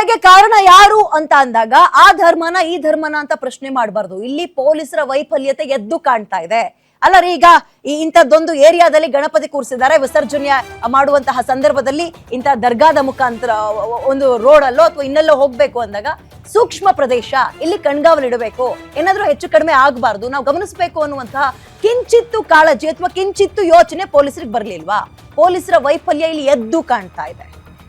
ಕೊಲೆಗೆ ಕಾರಣ ಯಾರು ಅಂತ ಅಂದಾಗ ಆ ಧರ್ಮನ ಈ ಧರ್ಮನ ಅಂತ ಪ್ರಶ್ನೆ ಮಾಡಬಾರ್ದು. ಇಲ್ಲಿ ಪೊಲೀಸರ ವೈಫಲ್ಯತೆ ಎದ್ದು ಕಾಣ್ತಾ ಇದೆ. ಅಲ್ಲ ರೀ, ಈಗ ಇಂಥದ್ದೊಂದು ಏರಿಯಾದಲ್ಲಿ ಗಣಪತಿ ಕೂರಿಸಿದ್ದಾರೆ, ವಿಸರ್ಜನೆ ಮಾಡುವಂತಹ ಸಂದರ್ಭದಲ್ಲಿ ಇಂಥ ದರ್ಗಾದ ಮುಖಾಂತರ ಒಂದು ರೋಡ್ ಅಲ್ಲೋ ಅಥವಾ ಇನ್ನೆಲ್ಲೋ ಹೋಗ್ಬೇಕು ಅಂದಾಗ ಸೂಕ್ಷ್ಮ ಪ್ರದೇಶ, ಇಲ್ಲಿ ಕಣ್ಗಾವಲಿಡಬೇಕು, ಏನಾದ್ರೂ ಹೆಚ್ಚು ಕಡಿಮೆ ಆಗಬಾರ್ದು, ನಾವು ಗಮನಿಸಬೇಕು ಅನ್ನುವಂತಹ ಕಿಂಚಿತ್ತು ಕಾಳಜಿ ಅಥವಾ ಕಿಂಚಿತ್ತು ಯೋಚನೆ ಪೊಲೀಸರಿಗೆ ಬರ್ಲಿಲ್ವಾ? ಪೊಲೀಸರ ವೈಫಲ್ಯ ಇಲ್ಲಿ ಎದ್ದು ಕಾಣ್ತಾ ಇದೆ.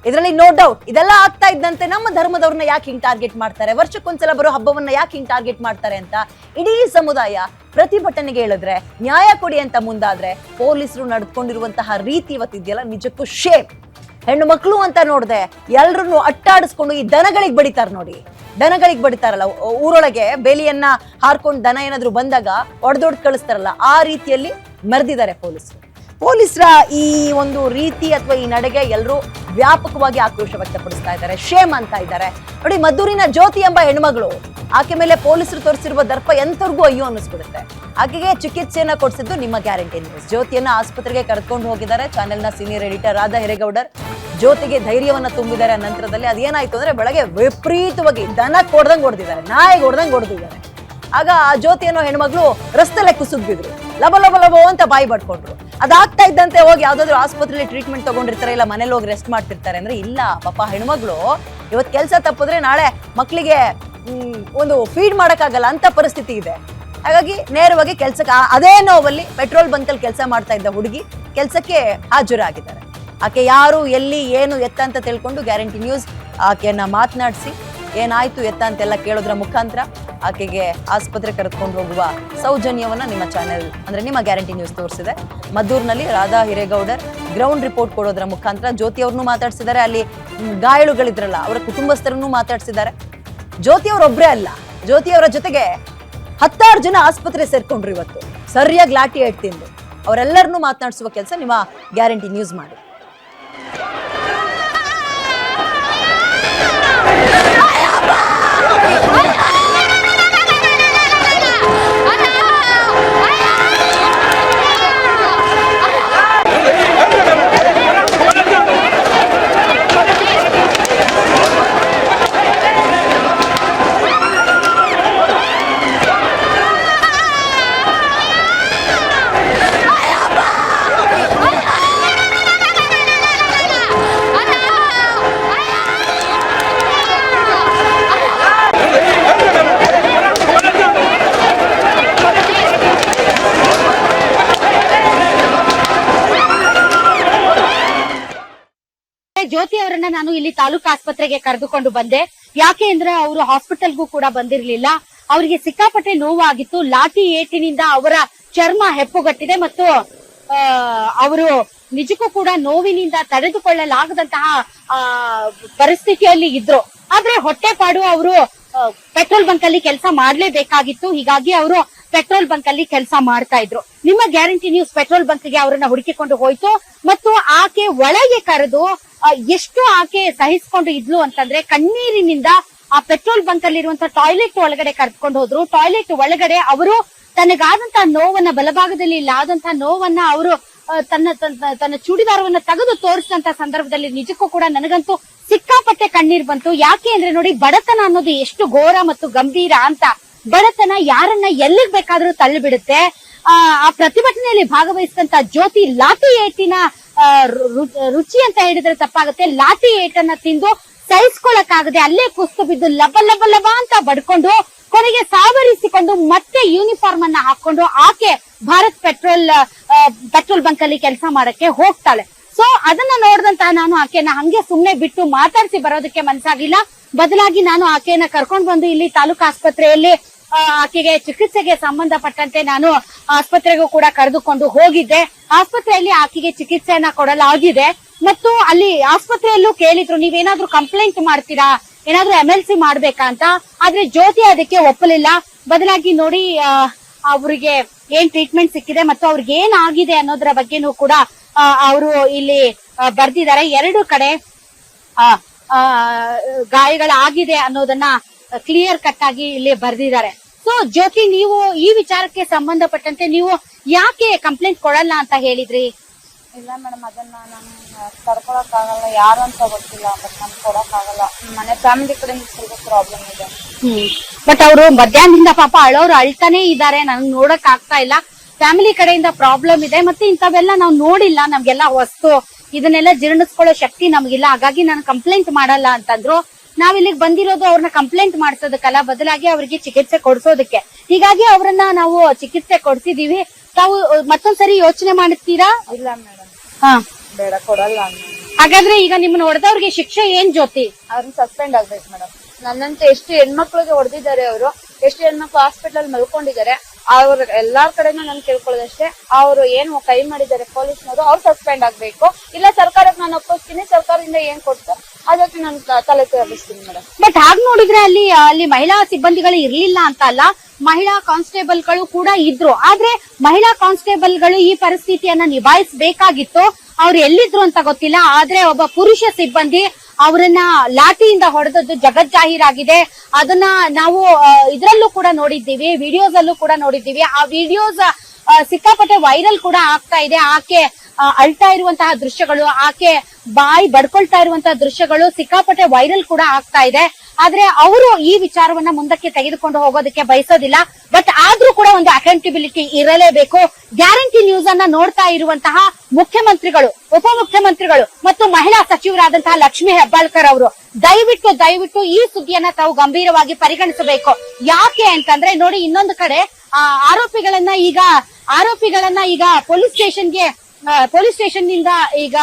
ಇದರಲ್ಲಿ ನೋ ಡೌಟ್. ಇದೆಲ್ಲ ಆಗ್ತಾ ಇದ್ದಂತೆ ನಮ್ಮ ಧರ್ಮದವ್ರನ್ನ ಯಾಕೆ ಹಿಂಗ್ ಟಾರ್ಗೆಟ್ ಮಾಡ್ತಾರೆ, ವರ್ಷಕ್ಕೊಂದ್ಸಲ ಬರೋ ಹಬ್ಬವನ್ನ ಯಾಕೆ ಹಿಂಗ್ ಟಾರ್ಗೆಟ್ ಮಾಡ್ತಾರೆ ಅಂತ ಇಡೀ ಸಮುದಾಯ ಪ್ರತಿಭಟನೆಗೆ ಹೇಳಿದ್ರೆ, ನ್ಯಾಯ ಕೊಡಿ ಅಂತ ಮುಂದಾದ್ರೆ ಪೊಲೀಸರು ನಡೆದುಕೊಂಡಿರುವಂತಹ ರೀತಿ ಇವತ್ತಿದೆಯಲ್ಲ, ನಿಜಕ್ಕೂ ಶೇಮ್. ಹೆಣ್ಣು ಮಕ್ಕಳು ಅಂತ ನೋಡ್ದೆ ಎಲ್ರನ್ನು ಅಟ್ಟಾಡಿಸ್ಕೊಂಡು ಈ ದನಗಳಿಗೆ ಬಡಿತಾರ ನೋಡಿ. ದನಗಳಿಗೆ ಬಡಿತಾರಲ್ಲ, ಊರೊಳಗೆ ಬೇಲಿಯನ್ನ ಹಾರ್ಕೊಂಡು ದನ ಏನಾದ್ರು ಬಂದಾಗ ಒಡೆದೊಡ್ ಕಳಿಸ್ತಾರಲ್ಲ, ಆ ರೀತಿಯಲ್ಲಿ ಮೆರೆದಿದ್ದಾರೆ ಪೊಲೀಸರು. ಪೊಲೀಸರ ಈ ಒಂದು ರೀತಿ ಅಥವಾ ಈ ನಡೆಗೆ ಎಲ್ಲರೂ ವ್ಯಾಪಕವಾಗಿ ಆಕ್ರೋಶ ವ್ಯಕ್ತಪಡಿಸ್ತಾ ಇದ್ದಾರೆ, ಶೇಮ್ ಅಂತ ಇದ್ದಾರೆ. ನೋಡಿ, ಮದ್ದೂರಿನ ಜ್ಯೋತಿ ಎಂಬ ಹೆಣ್ಮಗಳು, ಆಕೆ ಮೇಲೆ ಪೊಲೀಸರು ತೋರಿಸಿರುವ ದರ್ಪ ಎಂತವ್ರಿಗೂ ಅಯ್ಯೋ ಅನ್ನಿಸ್ಬಿಡುತ್ತೆ. ಆಕೆಗೆ ಚಿಕಿತ್ಸೆಯನ್ನ ಕೊಡಿಸಿದ್ದು ನಿಮ್ಮ ಗ್ಯಾರಂಟಿ ನ್ಯೂಸ್. ಜ್ಯೋತಿಯನ್ನ ಆಸ್ಪತ್ರೆಗೆ ಕರೆದುಕೊಂಡು ಹೋಗಿದ್ದಾರೆ ಚಾನೆಲ್ನ ಸೀನಿಯರ್ ಎಡಿಟರ್ ರಾಧಾ ಹಿರೇಗೌಡರ್. ಜ್ಯೋತಿಗೆ ಧೈರ್ಯವನ್ನ ತುಂಬಿದ್ದಾರೆ. ನಂತರದಲ್ಲಿ ಅದೇನಾಯ್ತು ಅಂದ್ರೆ ಬೆಳಗ್ಗೆ ವಿಪರೀತವಾಗಿ ದನ ಕೊಡ್ದಂಗ್ ಹೊಡೆದಿದ್ದಾರೆ, ನಾಯಿಗೆ ಹೊಡೆದಂಗ್ ಹೊಡೆದಿದ್ದಾರೆ. ಆಗ ಆ ಜ್ಯೋತಿ ಅನ್ನೋ ಹೆಣ್ಮಗಳು ರಸ್ತೆಲೆ ಕುಸಿದ್ ಬಿದ್ರು, ಲಬ ಲಬ ಲಬೋ ಅಂತ ಬಾಯಿ ಬಡ್ಕೊಂಡ್ರು. ಅದಾಗ್ತಾ ಇದ್ದಂತೆ ಹೋಗಿ ಯಾವ್ದಾದ್ರು ಆಸ್ಪತ್ರೆಯಲ್ಲಿ ಟ್ರೀಟ್ಮೆಂಟ್ ತಗೊಂಡಿರ್ತಾರೆ, ಇಲ್ಲ ಮನೇಲಿ ಹೋಗಿ ರೆಸ್ಟ್ ಮಾಡ್ತಿರ್ತಾರೆ. ಅಂದ್ರೆ ಇಲ್ಲ, ಪಾಪ ಹೆಣ್ಮಗಳು ಇವತ್ ಕೆಲಸ ತಪ್ಪಿದ್ರೆ ನಾಳೆ ಮಕ್ಳಿಗೆ ಒಂದು ಫೀಡ್ ಮಾಡಕ್ಕಾಗಲ್ಲ ಅಂತ ಪರಿಸ್ಥಿತಿ ಇದೆ. ಹಾಗಾಗಿ ನೇರವಾಗಿ ಕೆಲ್ಸಕ್ಕೆ, ಅದೇ ನೋವಲ್ಲಿ ಪೆಟ್ರೋಲ್ ಬಂಕಲ್ಲಿ ಕೆಲಸ ಮಾಡ್ತಾ ಇದ್ದ ಹುಡುಗಿ ಕೆಲ್ಸಕ್ಕೆ ಹಾಜರಾಗಿದ್ದಾರೆ. ಆಕೆ ಯಾರು, ಎಲ್ಲಿ, ಏನು, ಎತ್ತ ಅಂತ ತಿಳ್ಕೊಂಡು ಗ್ಯಾರಂಟಿ ನ್ಯೂಸ್ ಆಕೆಯನ್ನ ಮಾತನಾಡಿಸಿ ಏನಾಯ್ತು ಎತ್ತ ಅಂತೆಲ್ಲ ಕೇಳೋದ್ರ ಮುಖಾಂತರ ಆಕೆಗೆ ಆಸ್ಪತ್ರೆ ಕರೆದುಕೊಂಡು ಹೋಗುವ ಸೌಜನ್ಯವನ್ನ ನಿಮ್ಮ ಚಾನೆಲ್ ಅಂದ್ರೆ ನಿಮ್ಮ ಗ್ಯಾರಂಟಿ ನ್ಯೂಸ್ ತೋರಿಸಿದೆ. ಮದ್ದೂರಿನಲ್ಲಿ ರಾಧಾ ಹಿರೇಗೌಡರ್ ಗ್ರೌಂಡ್ ರಿಪೋರ್ಟ್ ಕೊಡೋದ್ರ ಮುಖಾಂತರ ಜ್ಯೋತಿ ಅವ್ರನ್ನೂ ಮಾತಾಡ್ಸಿದ್ದಾರೆ, ಅಲ್ಲಿ ಗಾಯಾಳುಗಳಿದ್ರಲ್ಲ ಅವರ ಕುಟುಂಬಸ್ಥರನ್ನು ಮಾತಾಡ್ಸಿದ್ದಾರೆ. ಜ್ಯೋತಿ ಅವರೊಬ್ಬರೇ ಅಲ್ಲ, ಜ್ಯೋತಿ ಅವರ ಜೊತೆಗೆ 16 ಜನ ಆಸ್ಪತ್ರೆ ಸೇರ್ಕೊಂಡ್ರು ಇವತ್ತು, ಸರಿಯಾಗಿ ಲಾಠಿ ಏಟ್ ತಿಂದು. ಅವರೆಲ್ಲರನ್ನೂ ಮಾತನಾಡಿಸುವ ಕೆಲಸ ನಿಮ್ಮ ಗ್ಯಾರಂಟಿ ನ್ಯೂಸ್ ಮಾಡಿ. ಜ್ಯೋತಿ ಅವರನ್ನ ನಾನು ಇಲ್ಲಿ ತಾಲೂಕು ಆಸ್ಪತ್ರೆಗೆ ಕರೆದುಕೊಂಡು ಬಂದೆ. ಯಾಕೆ ಅಂದ್ರೆ ಅವರು ಹಾಸ್ಪಿಟಲ್ಗೂ ಕೂಡ ಬಂದಿರಲಿಲ್ಲ. ಅವರಿಗೆ ಸಿಕ್ಕಾಪಟ್ಟೆ ನೋವಾಗಿತ್ತು. ಲಾಠಿ ಏಟಿನಿಂದ ಅವರ ಚರ್ಮ ಹೆಪ್ಪುಗಟ್ಟಿದೆ ಮತ್ತು ಅವರು ನಿಜಕ್ಕೂ ಕೂಡ ನೋವಿನಿಂದ ತಡೆದುಕೊಳ್ಳಲಾಗದಂತಹ ಪರಿಸ್ಥಿತಿಯಲ್ಲಿ ಇದ್ರು. ಆದ್ರೆ ಹೊಟ್ಟೆಪಾಡು ಅವರು ಪೆಟ್ರೋಲ್ ಬಂಕ್ ಅಲ್ಲಿ ಕೆಲಸ ಮಾಡ್ಲೇಬೇಕಾಗಿತ್ತು. ಹೀಗಾಗಿ ಅವರು ಪೆಟ್ರೋಲ್ ಬಂಕ್ ಅಲ್ಲಿ ಕೆಲಸ ಮಾಡ್ತಾ ಇದ್ರು. ನಿಮ್ಮ ಗ್ಯಾರಂಟಿ ನ್ಯೂಸ್ ಪೆಟ್ರೋಲ್ ಬಂಕ್ ಗೆ ಅವರನ್ನ ಹುಡುಕಿಕೊಂಡು ಹೋಯ್ತು ಮತ್ತು ಆಕೆ ಒಳಗೆ ಕರೆದು ಎಷ್ಟು ಆಕೆ ಸಹಿಸಿಕೊಂಡು ಇದ್ಲು ಅಂತಂದ್ರೆ ಕಣ್ಣೀರಿನಿಂದ ಆ ಪೆಟ್ರೋಲ್ ಬಂಕ್ ಅಲ್ಲಿರುವಂತಹ ಟಾಯ್ಲೆಟ್ ಒಳಗಡೆ ಕರೆದುಕೊಂಡು ಹೋದ್ರು. ಟಾಯ್ಲೆಟ್ ಒಳಗಡೆ ಅವರು ತನಗಾದಂತಹ ನೋವನ್ನ, ಬಲಭಾಗದಲ್ಲಿ ಇಲ್ಲ ಆದಂತಹ ನೋವನ್ನ ಅವರು ತನ್ನ ಚೂಡಿದಾರವನ್ನ ತೆಗೆದು ತೋರಿಸಿದಂತ ಸಂದರ್ಭದಲ್ಲಿ ನಿಜಕ್ಕೂ ಕೂಡ ನನಗಂತೂ ಸಿಕ್ಕಾಪಟ್ಟೆ ಕಣ್ಣೀರ್ ಬಂತು. ಯಾಕೆ ಅಂದ್ರೆ ನೋಡಿ, ಬಡತನ ಅನ್ನೋದು ಎಷ್ಟು ಘೋರ ಮತ್ತು ಗಂಭೀರ ಅಂತ. ಬಡತನ ಯಾರನ್ನ ಎಲ್ಲಿಗ್ ಬೇಕಾದ್ರೂ ತಳ್ಳಿಬಿಡುತ್ತೆ. ಆ ಪ್ರತಿಭಟನೆಯಲ್ಲಿ ಭಾಗವಹಿಸಿದಂತ ಜ್ಯೋತಿ ಲಾಠಿ ಏಟಿನ ರುಚಿ ಅಂತ ಹೇಳಿದ್ರೆ ತಪ್ಪಾಗುತ್ತೆ, ಲಾಠಿ ಏಟನ್ನ ತಿಂದು ಸಹಿಸ್ಕೊಳಕ್ಕಾಗದೆ ಅಲ್ಲೇ ಕುಸ್ತು ಬಿದ್ದು ಲಬ ಲಬ ಲಬ ಅಂತ ಬಡ್ಕೊಂಡು ಕೊನೆಗೆ ಸಾವರಿಸಿಕೊಂಡು ಮತ್ತೆ ಯೂನಿಫಾರ್ಮ್ ಅನ್ನ ಹಾಕೊಂಡು ಆಕೆ ಭಾರತ್ ಪೆಟ್ರೋಲ್ ಬಂಕ್ ಅಲ್ಲಿ ಕೆಲಸ ಮಾಡಕ್ಕೆ ಹೋಗ್ತಾಳೆ. ಸೊ ಅದನ್ನ ನೋಡಿದಂತಹ ನಾನು ಆಕೆನ ಹಂಗೆ ಸುಮ್ನೆ ಬಿಟ್ಟು ಮಾತಾಡಿಸಿ ಬರೋದಕ್ಕೆ ಮನಸ್ಸಾಗಿಲ್ಲ. ಬದಲಾಗಿ ನಾನು ಆಕೆಯನ್ನ ಕರ್ಕೊಂಡು ಬಂದು ಇಲ್ಲಿ ತಾಲೂಕು ಆಸ್ಪತ್ರೆಯಲ್ಲಿ ಆಕೆಗೆ ಚಿಕಿತ್ಸೆಗೆ ಸಂಬಂಧಪಟ್ಟಂತೆ ನಾನು ಆಸ್ಪತ್ರೆಗೂ ಕೂಡ ಕರೆದುಕೊಂಡು ಹೋಗಿದ್ದೆ. ಆಸ್ಪತ್ರೆಯಲ್ಲಿ ಆಕೆಗೆ ಚಿಕಿತ್ಸೆಯನ್ನ ಕೊಡಲಾಗಿದೆ ಮತ್ತು ಅಲ್ಲಿ ಆಸ್ಪತ್ರೆಯಲ್ಲೂ ಕೇಳಿದ್ರು, ನೀವೇನಾದ್ರೂ ಕಂಪ್ಲೇಂಟ್ ಮಾಡ್ತೀರಾ, ಏನಾದ್ರೂ MLC ಮಾಡ್ಬೇಕಾ ಅಂತ. ಆದ್ರೆ ಜ್ಯೋತಿ ಅದಕ್ಕೆ ಒಪ್ಪಲಿಲ್ಲ. ಬದಲಾಗಿ ನೋಡಿ, ಅವರಿಗೆ ಏನ್ ಟ್ರೀಟ್ಮೆಂಟ್ ಸಿಕ್ಕಿದೆ ಮತ್ತು ಅವ್ರಿಗೆ ಏನ್ ಆಗಿದೆ ಅನ್ನೋದ್ರ ಬಗ್ಗೆನೂ ಕೂಡ ಅವರು ಇಲ್ಲಿ ಬರ್ದಿದ್ದಾರೆ. 2 ಕಡೆ ಗಾಯಗಳಾಗಿದೆ ಅನ್ನೋದನ್ನ ಕ್ಲಿಯರ್ ಕಟ್ ಆಗಿ ಇಲ್ಲಿ ಬರ್ದಿದ್ದಾರೆ. ಸೊ ಜ್ಯೋತಿ, ನೀವು ಈ ವಿಚಾರಕ್ಕೆ ಸಂಬಂಧಪಟ್ಟಂತೆ ನೀವು ಯಾಕೆ ಕಂಪ್ಲೇಂಟ್ ಕೊಡಲ್ಲ ಅಂತ ಹೇಳಿದ್ರಿ? ಇಲ್ಲ ಮೇಡಮ್, ಅದನ್ನ ನಾನು ತಡ್ಕೊಳಕ್ ಆಗಲ್ಲ, ಯಾರು ಅಂತ ಗೊತ್ತಿಲ್ಲ, ಬಟ್ ನಮ್ಗೆ ಕೊಡಕ್ ಆಗಲ್ಲ. ಮನೆ ಫ್ಯಾಮಿಲಿ ಕಡೆಯಿಂದ ಸ್ವಲ್ಪ ಪ್ರಾಬ್ಲಮ್ ಇದೆ. ಬಟ್ ಅವರು ಮಧ್ಯಾಹ್ನದಿಂದ ಪಾಪ ಅಳೋರು ಅಳ್ತಾನೆ ಇದ್ದಾರೆ, ನನಗ್ ನೋಡಕ್ ಆಗ್ತಾ ಇಲ್ಲ. ಫ್ಯಾಮಿಲಿ ಕಡೆಯಿಂದ ಪ್ರಾಬ್ಲಮ್ ಇದೆ, ಮತ್ತೆ ಇಂಥವೆಲ್ಲ ನಾವು ನೋಡಿಲ್ಲ, ನಮ್ಗೆಲ್ಲ ಹೊಸ್ತು, ಇದನ್ನೆಲ್ಲ ಜೀರ್ಣಿಸ್ಕೊಳ್ಳೋ ಶಕ್ತಿ ನಮ್ಗಿಲ್ಲ, ಹಾಗಾಗಿ ನಾನು ಕಂಪ್ಲೇಂಟ್ ಮಾಡಲ್ಲ ಅಂತಂದ್ರು. ನಾವ್ ಇಲ್ಲಿಗೆ ಬಂದಿರೋದು ಅವ್ರನ್ನ ಕಂಪ್ಲೇಂಟ್ ಮಾಡ್ಸೋದಕ್ಕಲ್ಲ, ಬದಲಾಗಿ ಅವ್ರಿಗೆ ಚಿಕಿತ್ಸೆ ಕೊಡ್ಸೋದಕ್ಕೆ. ಹೀಗಾಗಿ ಅವ್ರನ್ನ ನಾವು ಚಿಕಿತ್ಸೆ ಕೊಡ್ಸಿದೀವಿ. ತಾವು ಮತ್ತೊಂದ್ಸರಿ ಯೋಚನೆ ಮಾಡುತ್ತೀರಾ? ಇಲ್ಲ ಮೇಡಮ್, ಹಾ, ಬೇಡ, ಕೊಡಲ್ಲ. ಹಾಗಾದ್ರೆ ಈಗ ನಿಮ್ಮನ್ನ ಹೊಡೆದವ್ರಿಗೆ ಶಿಕ್ಷೆ ಏನ್ ಜ್ಯೋತಿ? ಅವ್ರನ್ನ ಸಸ್ಪೆಂಡ್ ಆಗ್ಬೇಕು ಮೇಡಮ್. ನನ್ನಂತ ಎಷ್ಟು ಹೆಣ್ಮಕ್ಳಿಗೆ ಹೊಡೆದಿದ್ದಾರೆ ಅವರು, ಎಷ್ಟು ಹೆಣ್ಮಕ್ಳು ಹಾಸ್ಪಿಟಲ್ ಮಲ್ಕೊಂಡಿದ್ದಾರೆ. ಅವ್ರ ಎಲ್ಲಾರ್ ಕಡೆನೂ ನಾನು ಕೇಳ್ಕೊಳ್ಳೋದಷ್ಟೇ, ಅವ್ರು ಏನ್ ಕೈ ಮಾಡಿದ್ದಾರೆ ಪೊಲೀಸ್ನವರು, ಅವ್ರು ಸಸ್ಪೆಂಡ್ ಆಗ್ಬೇಕು. ಇಲ್ಲ ಸರ್ಕಾರಕ್ಕೆ ನಾನು ಒಪ್ಪಿಸ್ತೀನಿ, ಸರ್ಕಾರದಿಂದ ಏನ್ ಕೊಡ್ತಾರೆ ಅದಕ್ಕೆ ನಾನು ತಲೆ ತಗ್ಗಿಸ್ತೀನಿ ಮೇಡಮ್. ಬಟ್ ಹಾಗ್ ನೋಡಿದ್ರೆ ಅಲ್ಲಿ ಮಹಿಳಾ ಸಿಬ್ಬಂದಿಗಳು ಇರ್ಲಿಲ್ಲ ಅಂತ ಅಲ್ಲ, ಮಹಿಳಾ ಕಾನ್ಸ್ಟೇಬಲ್ಗಳು ಕೂಡ ಇದ್ರು. ಆದ್ರೆ ಮಹಿಳಾ ಕಾನ್ಸ್ಟೇಬಲ್ಗಳು ಈ ಪರಿಸ್ಥಿತಿಯನ್ನ ನಿಭಾಯಿಸಬೇಕಾಗಿತ್ತು. ಅವ್ರು ಎಲ್ಲಿದ್ರು ಅಂತ ಗೊತ್ತಿಲ್ಲ. ಆದ್ರೆ ಒಬ್ಬ ಪುರುಷ ಸಿಬ್ಬಂದಿ ಅವರನ್ನ ಲಾಠಿಯಿಂದ ಹೊಡೆದದ್ದು ಜಗಜ್ಜಾಹೀರಾಗಿದೆ. ಅದನ್ನ ನಾವು ಇದ್ರಲ್ಲೂ ಕೂಡ ನೋಡಿದ್ದೀವಿ, ವಿಡಿಯೋಸ್ ಅಲ್ಲೂ ಕೂಡ ನೋಡಿದ್ದೀವಿ. ಆ ವಿಡಿಯೋಸ್ ಸಿಕ್ಕಾಪಟ್ಟೆ ವೈರಲ್ ಕೂಡ ಆಗ್ತಾ ಇದೆ. ಆಕೆ ಅಳ್ತಾ ಇರುವಂತಹ ದೃಶ್ಯಗಳು, ಆಕೆ ಬಾಯಿ ಬಡ್ಕೊಳ್ತಾ ಇರುವಂತಹ ದೃಶ್ಯಗಳು ಸಿಕ್ಕಾಪಟ್ಟೆ ವೈರಲ್ ಕೂಡ ಆಗ್ತಾ ಇದೆ. ಆದ್ರೆ ಅವರು ಈ ವಿಚಾರವನ್ನ ಮುಂದಕ್ಕೆ ತೆಗೆದುಕೊಂಡು ಹೋಗೋದಕ್ಕೆ ಬಯಸೋದಿಲ್ಲ. ಬಟ್ ಆದ್ರೂ ಕೂಡ ಒಂದು ಅಕೌಂಟಬಿಲಿಟಿ ಇರಲೇಬೇಕು. ಗ್ಯಾರಂಟಿ ನ್ಯೂಸ್ ಅನ್ನ ನೋಡ್ತಾ ಇರುವಂತಹ ಮುಖ್ಯಮಂತ್ರಿಗಳು, ಉಪಮುಖ್ಯಮಂತ್ರಿಗಳು ಮತ್ತು ಮಹಿಳಾ ಸಚಿವರಾದಂತಹ ಲಕ್ಷ್ಮೀ ಹೆಬ್ಬಾಳ್ಕರ್ ಅವರು ದಯವಿಟ್ಟು ಈ ಸುದ್ದಿಯನ್ನ ತಾವು ಗಂಭೀರವಾಗಿ ಪರಿಗಣಿಸಬೇಕು. ಯಾಕೆ ಅಂತಂದ್ರೆ ನೋಡಿ, ಇನ್ನೊಂದು ಕಡೆ ಆರೋಪಿಗಳನ್ನ ಈಗ ಪೊಲೀಸ್ ಸ್ಟೇಷನ್ ನಿಂದ ಈಗ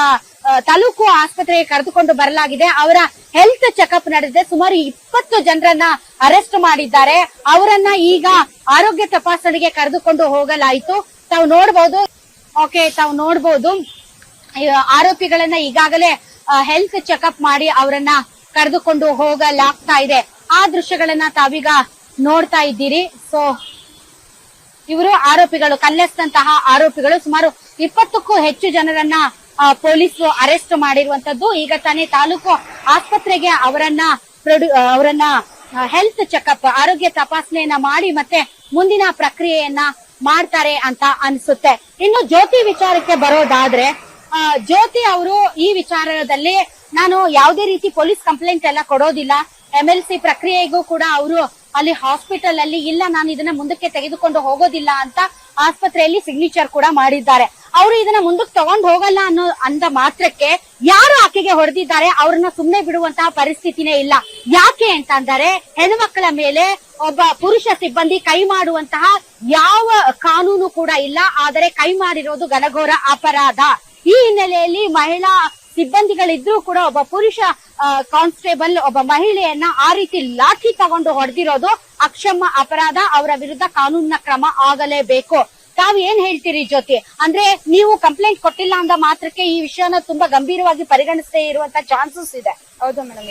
ತಾಲೂಕು ಆಸ್ಪತ್ರೆಗೆ ಕರೆದುಕೊಂಡು ಬರಲಾಗಿದೆ. ಅವರ ಹೆಲ್ತ್ ಚೆಕಪ್ ನಡೆದಿದೆ. ಸುಮಾರು 20 ಜನರನ್ನ ಅರೆಸ್ಟ್ ಮಾಡಿದ್ದಾರೆ. ಅವರನ್ನ ಈಗ ಆರೋಗ್ಯ ತಪಾಸಣೆಗೆ ಕರೆದುಕೊಂಡು ಹೋಗಲಾಯಿತು. ತಾವು ನೋಡಬಹುದು ಆರೋಪಿಗಳನ್ನ ಈಗಾಗಲೇ ಹೆಲ್ತ್ ಚೆಕಪ್ ಮಾಡಿ ಅವರನ್ನ ಕರೆದುಕೊಂಡು ಹೋಗಲಾಗ್ತಾ ಇದೆ. ಆ ದೃಶ್ಯಗಳನ್ನ ತಾವೀಗ ನೋಡ್ತಾ ಇದ್ದೀರಿ. ಸೊ ಇವರು ಆರೋಪಿಗಳು, ಕಲ್ಲೆಸ್ತಂತಹ ಆರೋಪಿಗಳು. ಸುಮಾರು 20ಕ್ಕೂ ಹೆಚ್ಚು ಜನರನ್ನ ಪೊಲೀಸರು ಅರೆಸ್ಟ್ ಮಾಡಿರುವಂತದ್ದು. ಈಗ ತಾನೇ ತಾಲೂಕು ಆಸ್ಪತ್ರೆಗೆ ಅವರನ್ನ ಹೆಲ್ತ್ ಚೆಕಪ್, ಆರೋಗ್ಯ ತಪಾಸಣೆಯನ್ನ ಮಾಡಿ ಮತ್ತೆ ಮುಂದಿನ ಪ್ರಕ್ರಿಯೆಯನ್ನ ಮಾಡ್ತಾರೆ ಅಂತ ಅನ್ಸುತ್ತೆ. ಇನ್ನು ಜ್ಯೋತಿ ವಿಚಾರಕ್ಕೆ ಬರೋದಾದ್ರೆ, ಜ್ಯೋತಿ ಅವರು ಈ ವಿಚಾರದಲ್ಲಿ ನಾನು ಯಾವುದೇ ರೀತಿ ಪೊಲೀಸ್ ಕಂಪ್ಲೇಂಟ್ ಎಲ್ಲ ಕೊಡೋದಿಲ್ಲ, MLC ಪ್ರಕ್ರಿಯೆಗೂ ಕೂಡ ಅವರು ಅಲ್ಲಿ ಹಾಸ್ಪಿಟಲ್ ಅಲ್ಲಿ ಇಲ್ಲ, ನಾನು ಇದನ್ನ ಮುಂದಕ್ಕೆ ತೆಗೆದುಕೊಂಡು ಹೋಗೋದಿಲ್ಲ ಅಂತ ಆಸ್ಪತ್ರೆಯಲ್ಲಿ ಸಿಗ್ನೇಚರ್ ಕೂಡ ಮಾಡಿದ್ದಾರೆ. ಅವರು ಇದನ್ನ ಮುಂದಕ್ಕೆ ತಗೊಂಡು ಹೋಗಲ್ಲ ಅಂದ ಮಾತ್ರಕ್ಕೆ ಯಾರು ಆಕೆಗೆ ಹೊಡೆದಿದ್ದಾರೆ ಅವ್ರನ್ನ ಸುಮ್ನೆ ಬಿಡುವಂತಹ ಪರಿಸ್ಥಿತಿನೇ ಇಲ್ಲ. ಯಾಕೆ ಅಂತಂದರೆ ಹೆಣ್ಮಕ್ಳ ಮೇಲೆ ಒಬ್ಬ ಪುರುಷ ಸಿಬ್ಬಂದಿ ಕೈ ಮಾಡುವಂತಹ ಯಾವ ಕಾನೂನು ಕೂಡ ಇಲ್ಲ. ಆದರೆ ಕೈ ಮಾಡಿರೋದು ಘನಘೋರ ಅಪರಾಧ. ಈ ಹಿನ್ನೆಲೆಯಲ್ಲಿ ಮಹಿಳಾ ಸಿಬ್ಬಂದಿಗಳಿದ್ರೂ ಕೂಡ ಒಬ್ಬ ಪುರುಷ ಕಾನ್ಸ್ಟೇಬಲ್ ಒಬ್ಬ ಮಹಿಳೆಯನ್ನ ಆ ರೀತಿ ಲಾಠಿ ತಗೊಂಡು ಹೊಡೆದಿರೋದು ಅಕ್ಷಮ್ಯ ಅಪರಾಧ. ಅವರ ವಿರುದ್ಧ ಕಾನೂನಿನ ಕ್ರಮ ಆಗಲೇಬೇಕು. ತಾವ್ ಏನ್ ಹೇಳ್ತೀರಿ ಜ್ಯೋತಿ? ಅಂದ್ರೆ ನೀವು ಕಂಪ್ಲೇಂಟ್ ಕೊಟ್ಟಿಲ್ಲ ಅಂದ ಮಾತ್ರಕ್ಕೆ ಈ ವಿಷಯನ ತುಂಬಾ ಗಂಭೀರವಾಗಿ ಪರಿಗಣಿಸದೇ ಇರುವಂತ ಚಾನ್ಸಸ್ ಇದೆ. ಹೌದು ಮೇಡಮ್.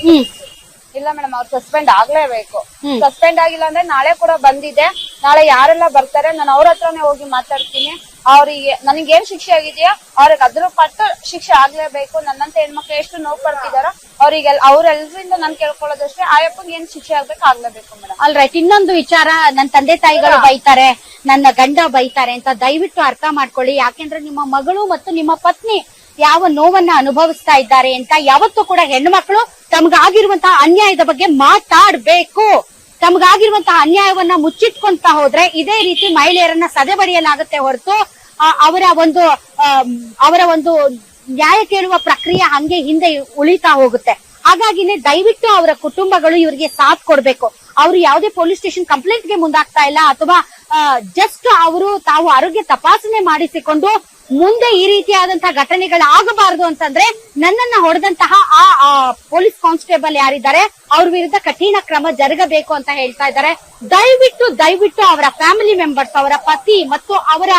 ಇಲ್ಲ ಮೇಡಮ್, ಅವ್ರು ಸಸ್ಪೆಂಡ್ ಆಗ್ಲೇಬೇಕು. ಸಸ್ಪೆಂಡ್ ಆಗಿಲ್ಲ ಅಂದ್ರೆ ನಾಳೆ ಕೂಡ ಬಂದಿದೆ, ನಾಳೆ ಯಾರೆಲ್ಲ ಬರ್ತಾರೆ ನಾನು ಅವ್ರ ಹತ್ರನೇ ಹೋಗಿ ಮಾತಾಡ್ತೀನಿ. ಅವ್ರಿಗೆ ನನಗೆ ಏನ್ ಶಿಕ್ಷೆ ಆಗಿದೆಯೋ ಅವ್ರಿಗೆ ಅದ್ರ ಪಟ್ಟು ಶಿಕ್ಷೆ ಆಗ್ಲೇಬೇಕು. ನನ್ನಂತ ಹೆಣ್ಮಕ್ಳು ಎಷ್ಟು ನೋವು ಪಡ್ತಿದಾರೋ ಅವ್ರೆಲ್ರಿಂದ ನಾನು ಕೇಳ್ಕೊಳ್ಳೋದಷ್ಟೇ, ಆಯಪ್ಪಗೆ ಏನ್ ಶಿಕ್ಷೆ ಆಗ್ಲೇಬೇಕು ಮೇಡಮ್. ಅಲ್ ರೈಟ್. ಇನ್ನೊಂದು ವಿಚಾರ, ನನ್ನ ತಂದೆ ತಾಯಿಗಳು ಬೈತಾರೆ, ನನ್ನ ಗಂಡ ಬೈತಾರೆ ಅಂತ ದಯವಿಟ್ಟು ಅರ್ಥ ಮಾಡ್ಕೊಳ್ಳಿ. ಯಾಕೆಂದ್ರೆ ನಿಮ್ಮ ಮಗಳು ಮತ್ತು ನಿಮ್ಮ ಪತ್ನಿ ಯಾವ ನೋವನ್ನ ಅನುಭವಿಸ್ತಾ ಇದ್ದಾರೆ ಅಂತ ಯಾವತ್ತೂ ಕೂಡ ಹೆಣ್ಣುಮಕ್ಕಳು ತಮಗಾಗಿರುವಂತಹ ಅನ್ಯಾಯದ ಬಗ್ಗೆ ಮಾತಾಡ್ಬೇಕು. ತಮಗಾಗಿರುವಂತಹ ಅನ್ಯಾಯವನ್ನ ಮುಚ್ಚಿಟ್ಕೊಂತ ಹೋದ್ರೆ ಇದೇ ರೀತಿ ಮಹಿಳೆಯರನ್ನ ಸದೆಬಡಿಯಲಾಗುತ್ತೆ ಹೊರತು ಅವರ ಒಂದು ನ್ಯಾಯ ಕೇಳುವ ಪ್ರಕ್ರಿಯೆ ಹಂಗೆ ಹಿಂದೆ ಉಳಿತಾ ಹೋಗುತ್ತೆ. ಹಾಗಾಗಿನೇ ದಯವಿಟ್ಟು ಅವರ ಕುಟುಂಬಗಳು ಇವರಿಗೆ ಸಾಥ್ ಕೊಡ್ಬೇಕು. ಅವರು ಯಾವುದೇ ಪೊಲೀಸ್ ಸ್ಟೇಷನ್ ಕಂಪ್ಲೇಂಟ್ಗೆ ಮುಂದಾಗ್ತಾ ಇಲ್ಲ, ಅಥವಾ ಜಸ್ಟ್ ತಾವು ಆರೋಗ್ಯ ತಪಾಸಣೆ ಮಾಡಿಸಿಕೊಂಡು ಮುಂದೆ ಈ ರೀತಿಯಾದಂತಹ ಘಟನೆಗಳಾಗಬಾರದು ಅಂತಂದ್ರೆ ನನ್ನನ್ನ ಹೊಡೆದಂತಹ ಆ ಪೊಲೀಸ್ ಕಾನ್ಸ್ಟೇಬಲ್ ಯಾರಿದ್ದಾರೆ ಅವ್ರ ವಿರುದ್ಧ ಕಠಿಣ ಕ್ರಮ ಜರುಗಬೇಕು ಅಂತ ಹೇಳ್ತಾ ಇದ್ದಾರೆ. ದಯವಿಟ್ಟು ಅವರ ಫ್ಯಾಮಿಲಿ ಮೆಂಬರ್ಸ್, ಅವರ ಪತಿ ಮತ್ತು ಅವರ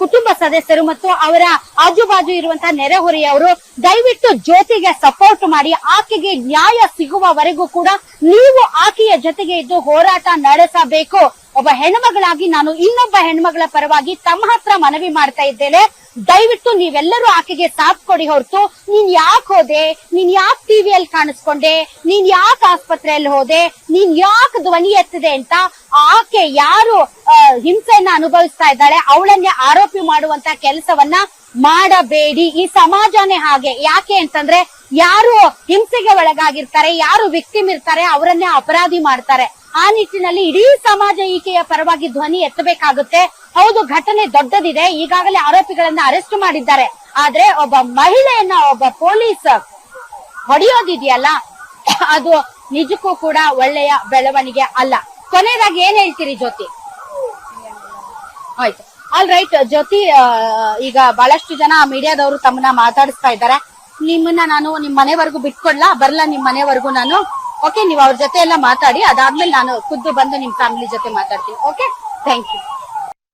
ಕುಟುಂಬ ಸದಸ್ಯರು ಮತ್ತು ಅವರ ಆಜುಬಾಜು ಇರುವಂತಹ ನೆರೆಹೊರೆಯವರು ದಯವಿಟ್ಟು ಜ್ಯೋತಿಗೆ ಸಪೋರ್ಟ್ ಮಾಡಿ. ಆಕೆಗೆ ನ್ಯಾಯ ಸಿಗುವವರೆಗೂ ಕೂಡ ನೀವು ಆಕೆಯ ಜೊತೆಗೆ ಇದ್ದು ಹೋರಾಟ ನಡೆಸಬೇಕು. ಒಬ್ಬ ಹೆಣ್ಮಗಳಾಗಿ ನಾನು ಇನ್ನೊಬ್ಬ ಹೆಣ್ಮಗಳ ಪರವಾಗಿ ತಮ್ಮ ಹತ್ರ ಮನವಿ ಮಾಡ್ತಾ ಇದ್ದೇನೆ. ದಯವಿಟ್ಟು ನೀವೆಲ್ಲರೂ ಆಕೆಗೆ ಸಾಥ್ ಕೊಡಿ ಹೊರತು ನೀನ್ ಯಾಕೆ ಹೋದೆ, ನೀನ್ ಯಾಕೆ ಟಿವಿಯಲ್ಲಿ ಕಾಣಿಸ್ಕೊಂಡೆ, ನೀನ್ ಯಾಕೆ ಆಸ್ಪತ್ರೆಯಲ್ಲಿ ಹೋದೆ, ನೀನ್ ಯಾಕೆ ಧ್ವನಿ ಎತ್ತಿದೆ ಅಂತ ಆಕೆ ಯಾರು ಹಿಂಸೆಯನ್ನ ಅನುಭವಿಸ್ತಾ ಇದ್ದಾಳೆ ಅವಳನ್ನೇ ಆರೋಪಿ ಮಾಡುವಂತ ಕೆಲಸವನ್ನ ಮಾಡಬೇಡಿ. ಈ ಸಮಾಜನೇ ಹಾಗೆ. ಯಾಕೆ ಅಂತಂದ್ರೆ ಯಾರು ಹಿಂಸೆಗೆ ಒಳಗಾಗಿರ್ತಾರೆ, ಯಾರು ವಿಕ್ಟಿಮ್ ಇರ್ತಾರೆ, ಅವರನ್ನೇ ಅಪರಾಧಿ ಮಾಡ್ತಾರೆ. ಆ ನಿಟ್ಟಿನಲ್ಲಿ ಇಡೀ ಸಮಾಜ ಈಕೆಯ ಪರವಾಗಿ ಧ್ವನಿ ಎತ್ತಬೇಕಾಗುತ್ತೆ. ಹೌದು, ಘಟನೆ ದೊಡ್ಡದಿದೆ, ಈಗಾಗಲೇ ಆರೋಪಿಗಳನ್ನ ಅರೆಸ್ಟ್ ಮಾಡಿದ್ದಾರೆ. ಆದ್ರೆ ಒಬ್ಬ ಮಹಿಳೆಯನ್ನ ಒಬ್ಬ ಪೊಲೀಸ್ ಹೊಡೆಯೋದಿದೆಯಲ್ಲ, ಅದು ನಿಜಕ್ಕೂ ಕೂಡ ಒಳ್ಳೆಯ ಬೆಳವಣಿಗೆ ಅಲ್ಲ. ಕೊನೆಯದಾಗಿ ಏನ್ ಹೇಳ್ತೀರಿ ಜ್ಯೋತಿ? ಆಯ್ತು, ಆಲ್ ರೈಟ್ ಜ್ಯೋತಿ. ಈಗ ಬಹಳಷ್ಟು ಜನ ಮೀಡಿಯಾದವರು ತಮ್ಮನ್ನ ಮಾತಾಡಿಸ್ತಾ ಇದ್ದಾರೆ. ನಿಮ್ಮನ್ನ ನಾನು ನಿಮ್ ಮನೆವರೆಗೂ ಬಿಟ್ಕೊಡ್ಲಾ? ಬರ್ಲಾ ನಿಮ್ ಮನೆವರೆಗೂ ನಾನು? ಓಕೆ, ನೀವು ಅವ್ರ ಜೊತೆ ಎಲ್ಲ ಮಾತಾಡಿ, ಅದಾದ್ಮೇಲೆ ನಾನು ಖುದ್ದು ಬಂದು ನಿಮ್ ಫ್ಯಾಮಿಲಿ ಜೊತೆ ಮಾತಾಡ್ತೀನಿ. Okay, thank you.